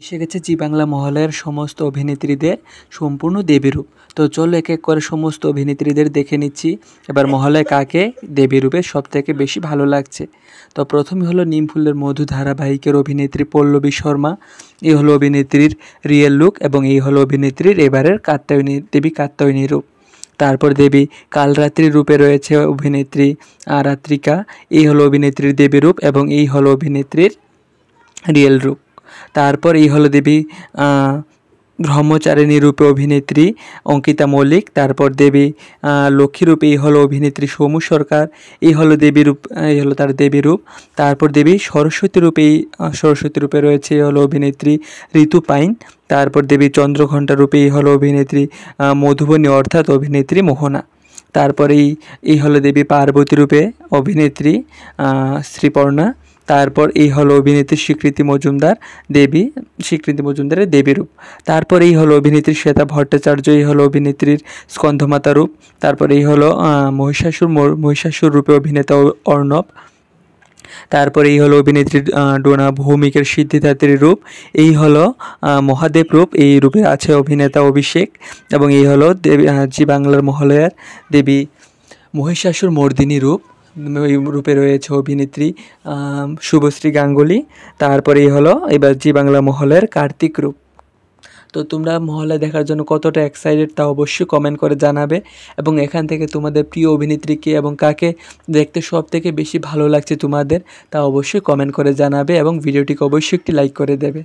এসে গেছে জি বাংলা মহলের সমস্ত অভিনেত্রীদের সম্পূর্ণ দেবীরূপ। তো চলো এক এক করে সমস্ত অভিনেত্রীদের দেখে নিচ্ছি এবার মহলায় কাকে দেবীরূপে সবথেকে বেশি ভালো লাগছে। তো প্রথমে হলো নিমফুলের মধু ধারাবাহিকের অভিনেত্রী পল্লবী শর্মা। এই হলো অভিনেত্রীর রিয়েল লুক এবং এই হলো অভিনেত্রীর এবারের কাত্যায়নী দেবী কাত্যায়নী রূপ। তারপর দেবী কালরাত্রি রূপে রয়েছে অভিনেত্রী রাত্রিকা। এই হলো অভিনেত্রীর দেবী রূপ এবং এই হলো অভিনেত্রীর রিয়েল রূপ। তারপর এই হলো দেবী ব্রহ্মচারিণী রূপে অভিনেত্রী অঙ্কিতা মল্লিক। তারপর দেবী লক্ষ্মী রূপে এই হলো অভিনেত্রী সৌমু সরকার। এই হলো দেবী রূপ, এই হলো তার দেবী রূপ। তারপর দেবী সরস্বতী রূপে সরস্বতী রূপে রয়েছে এই হলো অভিনেত্রী ঋতু পাইন। তারপর দেবী চন্দ্রঘণ্টা রূপে এই হলো অভিনেত্রী মধুবনী অর্থাৎ অভিনেত্রী মোহনা। তারপরেই এই হলো দেবী পার্বতী রূপে অভিনেত্রী শ্রীপর্ণা। তারপর এই হলো অভিনেত্রী স্বীকৃতি মজুমদার দেবী, স্বীকৃতি মজুমদারের দেবী রূপ। তারপর এই হলো অভিনেত্রী শ্বেতা ভট্টাচার্য, এই হলো অভিনেত্রীর স্কন্ধমাতা রূপ। তারপর এই হলো মহিষাসুর রূপে অভিনেতা অর্ণব। তারপরে এই হলো অভিনেত্রী ডোনা ভৌমিকের সিদ্ধিদাত্রী রূপ। এই হলো মহাদেব রূপ, এই রূপে আছে অভিনেতা অভিষেক। এবং এই হলো দেবী জি বাংলার মহালয়ার দেবী মহিষাসুর মর্দিনী রূপ, ওই রূপে রয়েছে অভিনেত্রী শুভশ্রী গাঙ্গুলি। তারপরে এই হলো এবার জি বাংলা মহলের কার্তিক রূপ। তো তোমরা মহলা দেখার জন্য কতটা এক্সাইটেড তা অবশ্যই কমেন্ট করে জানাবে এবং এখান থেকে তোমাদের প্রিয় অভিনেত্রীকে এবং কাকে দেখতে সব থেকে বেশি ভালো লাগছে তোমাদের তা অবশ্যই কমেন্ট করে জানাবে এবং ভিডিওটিকে অবশ্যই একটি লাইক করে দেবে।